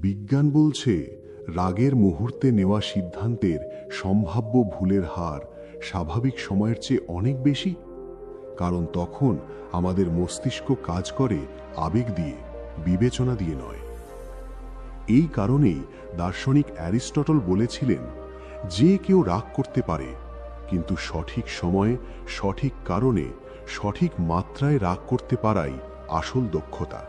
বিজ্ঞান বলছে রাগের মুহূর্তে নেওয়া সিদ্ধান্তের সম্ভাব্য ভুলের হার স্বাভাবিক সময়ের চেয়ে অনেক বেশি। কারণ তখন আমাদের মস্তিষ্ক কাজ করে আবেগ দিয়ে, বিবেচনা দিয়ে নয়। এই কারণেই দার্শনিক অ্যারিস্টটল বলেছিলেন, যে কেউ রাগ করতে পারে, কিন্তু সঠিক সময়ে, সঠিক কারণে, সঠিক মাত্রায় রাগ করতে পারাই আসল দক্ষতা।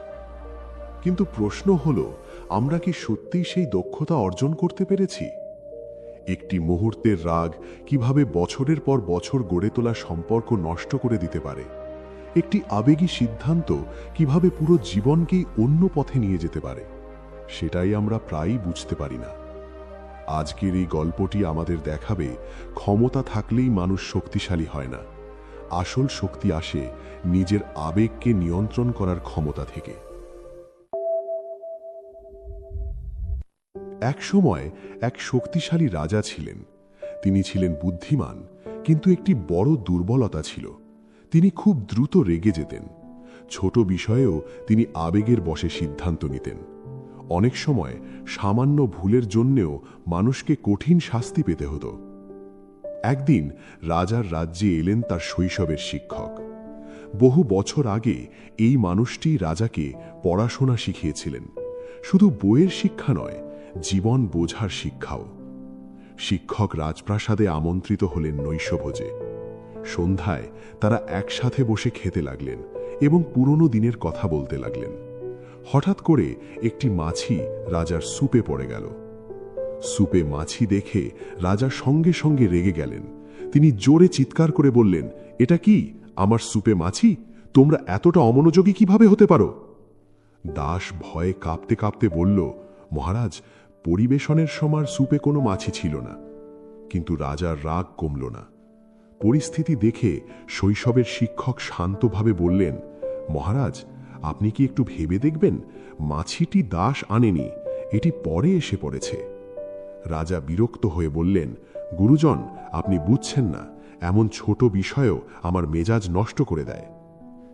কিন্তু প্রশ্ন হলো, আমরা কি সত্যিই সেই দক্ষতা অর্জন করতে পেরেছি? একটি মুহূর্তের রাগ কিভাবে বছরের পর বছর গড়ে তোলা সম্পর্ক নষ্ট করে দিতে পারে? একটি আবেগী সিদ্ধান্ত কিভাবে পুরো জীবনকেই অন্য পথে নিয়ে যেতে পারে? সেটাই আমরা প্রায়ই বুঝতে পারি না। আজকের এই গল্পটি আমাদের দেখাবে, ক্ষমতা থাকলেই মানুষ শক্তিশালী হয় না। আসল শক্তি আসে নিজের আবেগকে নিয়ন্ত্রণ করার ক্ষমতা থেকে। এক সময় এক শক্তিশালী রাজা ছিলেন। তিনি ছিলেন বুদ্ধিমান, কিন্তু একটি বড় দুর্বলতা ছিল। তিনি খুব দ্রুত রেগে যেতেন। ছোট বিষয়েও তিনি আবেগের বশে সিদ্ধান্ত নিতেন। অনেক সময় সামান্য ভুলের জন্যেও মানুষকে কঠিন শাস্তি পেতে হতো। একদিন রাজার রাজ্যে এলেন তার শৈশবের শিক্ষক। বহু বছর আগে এই মানুষটি রাজাকে পড়াশোনা শিখিয়েছিলেন। শুধু বইয়ের শিক্ষা নয়, জীবন বোঝার শিক্ষাও। শিক্ষক রাজপ্রাসাদে আমন্ত্রিত হলেন নৈশভোজে। সন্ধ্যায় তারা একসাথে বসে খেতে লাগলেন এবং পুরনো দিনের কথা বলতে লাগলেন। হঠাৎ করে একটি মাছি রাজার স্যুপে পড়ে গেল। স্যুপে মাছি দেখে রাজা সঙ্গে সঙ্গে রেগে গেলেন। তিনি জোরে চিৎকার করে বললেন, এটা কি? আমার স্যুপে মাছি? তোমরা এতটা অমনোযোগী কিভাবে হতে পারো? দাস ভয়ে কাঁপতে কাঁপতে বলল, মহারাজ, পরিবেশনের সময় স্যুপে কোনো মাছি ছিল না। কিন্তু রাজার রাগ কমল না। পরিস্থিতি দেখে শৈশবের শিক্ষক শান্তভাবে বললেন, মহারাজ, আপনি কি একটু ভেবে দেখবেন? মাছিটি দাস আনেনি, এটি পরে এসে পড়েছে। রাজা বিরক্ত হয়ে বললেন, গুরুজন, আপনি বুঝছেন না, এমন ছোট বিষয়ও আমার মেজাজ নষ্ট করে দেয়।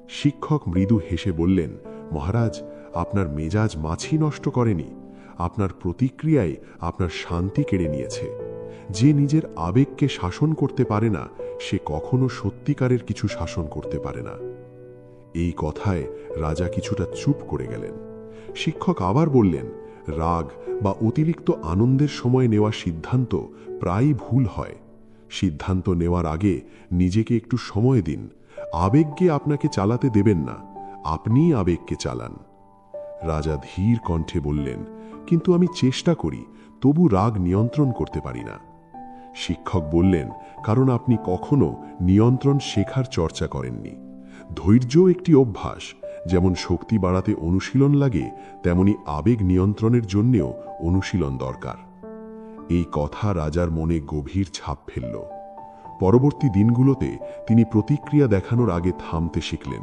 শিক্ষক মৃদু হেসে বললেন, মহারাজ, আপনার মেজাজ মাছি নষ্ট করেনি, আপনার প্রতিক্রিয়ায় আপনার শান্তি কেড়ে নিয়েছে। যে নিজের আবেগকে শাসন করতে পারে না, সে কখনো সত্যিকারের কিছু শাসন করতে পারে না। এই কথায় রাজা কিছুটা চুপ করে গেলেন। শিক্ষক আবার বললেন, রাগ বা অতিরিক্ত আনন্দের সময় নেওয়া সিদ্ধান্ত প্রায়ই ভুল হয়। সিদ্ধান্ত নেওয়ার আগে নিজেকে একটু সময় দিন। আবেগকে আপনাকে চালাতে দেবেন না, আপনিই আবেগকে চালান। রাজা ধীর কণ্ঠে বললেন, কিন্তু আমি চেষ্টা করি, তবু রাগ নিয়ন্ত্রণ করতে পারি না। শিক্ষক বললেন, কারণ আপনি কখনো নিয়ন্ত্রণ শেখার চর্চা করেননি। ধৈর্য একটি অভ্যাস। যেমন শক্তি বাড়াতে অনুশীলন লাগে, তেমনি আবেগ নিয়ন্ত্রণের জন্যেও অনুশীলন দরকার। এই কথা রাজার মনে গভীর ছাপ ফেলল। পরবর্তী দিনগুলোতে তিনি প্রতিক্রিয়া দেখানোর আগে থামতে শিখলেন।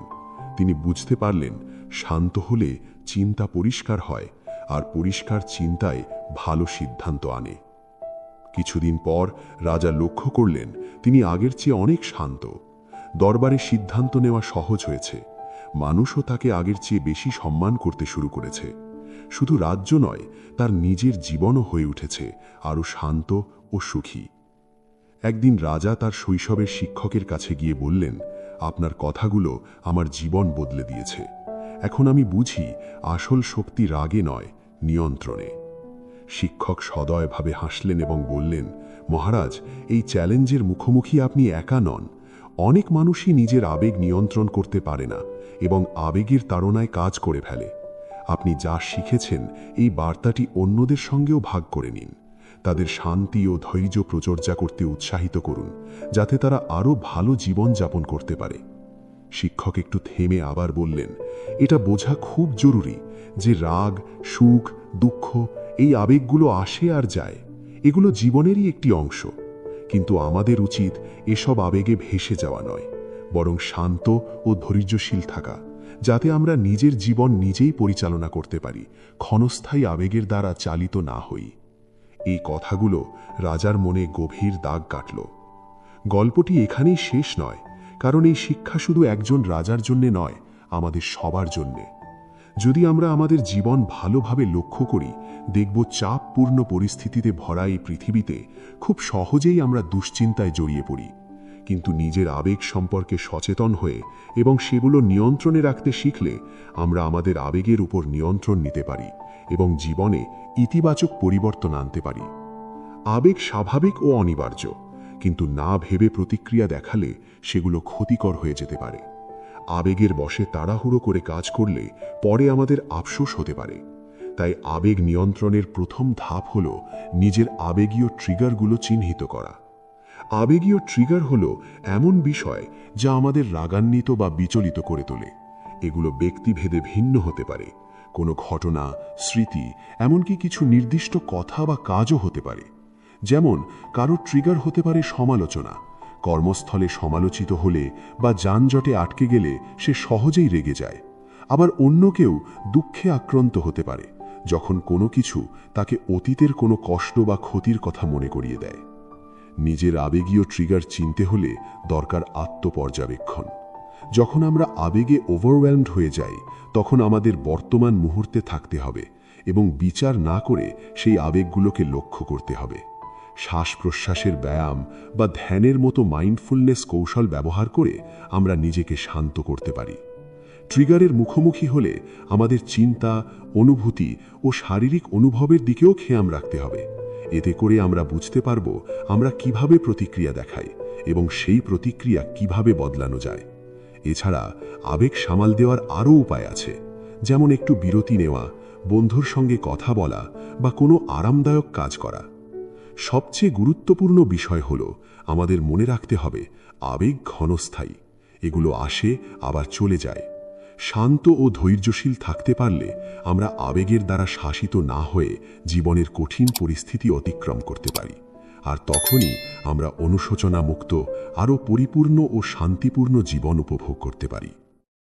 তিনি বুঝতে পারলেন, শান্ত হলে চিন্তা পরিষ্কার হয়, আর পরিষ্কার চিন্তায় ভালো সিদ্ধান্ত আনে। কিছুদিন পর রাজা লক্ষ্য করলেন, তিনি আগের চেয়ে অনেক শান্ত। দরবারে সিদ্ধান্ত নেওয়া সহজ হয়েছে। মানুষও তাকে আগের চেয়ে বেশি সম্মান করতে শুরু করেছে। শুধু রাজ্য নয়, তার নিজের জীবনও হয়ে উঠেছে আরও শান্ত ও সুখী। একদিন রাজা তার শৈশবের শিক্ষকের কাছে গিয়ে বললেন, আপনার কথাগুলো আমার জীবন বদলে দিয়েছে। এখন আমি বুঝি, আসল শক্তি রাগে নয়, নিয়ন্ত্রণে। শিক্ষক সদয়ভাবে হাসলেন এবং বললেন, মহারাজ, এই চ্যালেঞ্জের মুখোমুখি আপনি একা নন। অনেক মানুষই নিজের আবেগ নিয়ন্ত্রণ করতে পারে না এবং আবেগের তাড়নায় কাজ করে ফেলে। আপনি যা শিখেছেন, এই বার্তাটি অন্যদের সঙ্গেও ভাগ করে নিন। তাদের শান্তি ও ধৈর্য প্রচর্যা করতে উৎসাহিত করুন, যাতে তারা আরও ভালো জীবন যাপন করতে পারে। শিক্ষক একটু থেমে আবার বললেন, এটা বোঝা খুব জরুরি যে রাগ, সুখ, দুঃখ, এই আবেগগুলো আসে আর যায়। এগুলো জীবনেরই একটি অংশ। কিন্তু আমাদের উচিত এসব আবেগে ভেসে যাওয়া নয়, বরং শান্ত ও ধৈর্যশীল থাকা, যাতে আমরা নিজের জীবন নিজেই পরিচালনা করতে পারি, ক্ষণস্থায়ী আবেগের দ্বারা চালিত না হই। এই কথাগুলো রাজার মনে গভীর দাগ কাটল। গল্পটি এখানেই শেষ নয়, কারণ এই শিক্ষা শুধু একজন রাজার জন্যে নয়, আমাদের সবার জন্যে। যদি আমরা আমাদের জীবন ভালোভাবে লক্ষ্য করি, দেখব চাপপূর্ণ পরিস্থিতিতে ভরা এই পৃথিবীতে খুব সহজেই আমরা দুশ্চিন্তায় জড়িয়ে পড়ি। কিন্তু নিজের আবেগ সম্পর্কে সচেতন হয়ে এবং সেগুলো নিয়ন্ত্রণে রাখতে শিখলে আমরা আমাদের আবেগের উপর নিয়ন্ত্রণ নিতে পারি এবং জীবনে ইতিবাচক পরিবর্তন আনতে পারি। আবেগ স্বাভাবিক ও অনিবার্য, কিন্তু না ভেবে প্রতিক্রিয়া দেখালে সেগুলো ক্ষতিকর হয়ে যেতে পারে। আবেগের বশে তাড়াহুড়ো করে কাজ করলে পরে আমাদের আফসোস হতে পারে। তাই আবেগ নিয়ন্ত্রণের প্রথম ধাপ হল নিজের আবেগীয় ট্রিগারগুলো চিহ্নিত করা। আবেগীয় ট্রিগার হলো এমন বিষয় যা আমাদের রাগান্বিত বা বিচলিত করে তোলে। এগুলো ব্যক্তিভেদে ভিন্ন হতে পারে। কোনো ঘটনা, স্মৃতি, এমনকি কিছু নির্দিষ্ট কথা বা কাজও হতে পারে। যেমন কারো ট্রিগার হতে পারে সমালোচনা। কর্মস্থলে সমালোচিত হলে বা যানজটে আটকে গেলে সে সহজেই রেগে যায়। আবার অন্য কেউ দুঃখে আক্রান্ত হতে পারে যখন কোনো কিছু তাকে অতীতের কোনো কষ্ট বা ক্ষতির কথা মনে করিয়ে দেয়। নিজের আবেগীয় ট্রিগার চিনতে হলে দরকার আত্মপর্যবেক্ষণ। যখন আমরা আবেগে ওভারওয়েলমড হয়ে যাই, তখন আমাদের বর্তমান মুহূর্তে থাকতে হবে এবং বিচার না করে সেই আবেগগুলোকে লক্ষ্য করতে হবে। শ্বাস প্রশ্বাসের ব্যায়াম বা ধ্যানের মতো মাইন্ডফুলনেস কৌশল ব্যবহার করে আমরা নিজেকে শান্ত করতে পারি। ট্রিগারের মুখোমুখি হলে আমাদের চিন্তা, অনুভূতি ও শারীরিক অনুভবের দিকেও খেয়াল রাখতে হবে। এতে করে আমরা বুঝতে পারব আমরা কিভাবে প্রতিক্রিয়া দেখাই এবং সেই প্রতিক্রিয়া কিভাবে বদলানো যায়। এছাড়া আবেগ সামাল দেওয়ার আরও উপায় আছে, যেমন একটু বিরতি নেওয়া, বন্ধুর সঙ্গে কথা বলা বা কোনো আরামদায়ক কাজ করা। সবচেয়ে গুরুত্বপূর্ণ বিষয় হল আমাদের মনে রাখতে হবে আবেগ ক্ষণস্থায়ী। এগুলো আসে আবার চলে যায়। শান্ত ও ধৈর্যশীল থাকতে পারলে আমরা আবেগের দ্বারা শাসিত না হয়ে জীবনের কঠিন পরিস্থিতি অতিক্রম করতে পারি। আর তখনই আমরা অনুশোচনা মুক্ত আরও পরিপূর্ণ ও শান্তিপূর্ণ জীবন উপভোগ করতে পারি।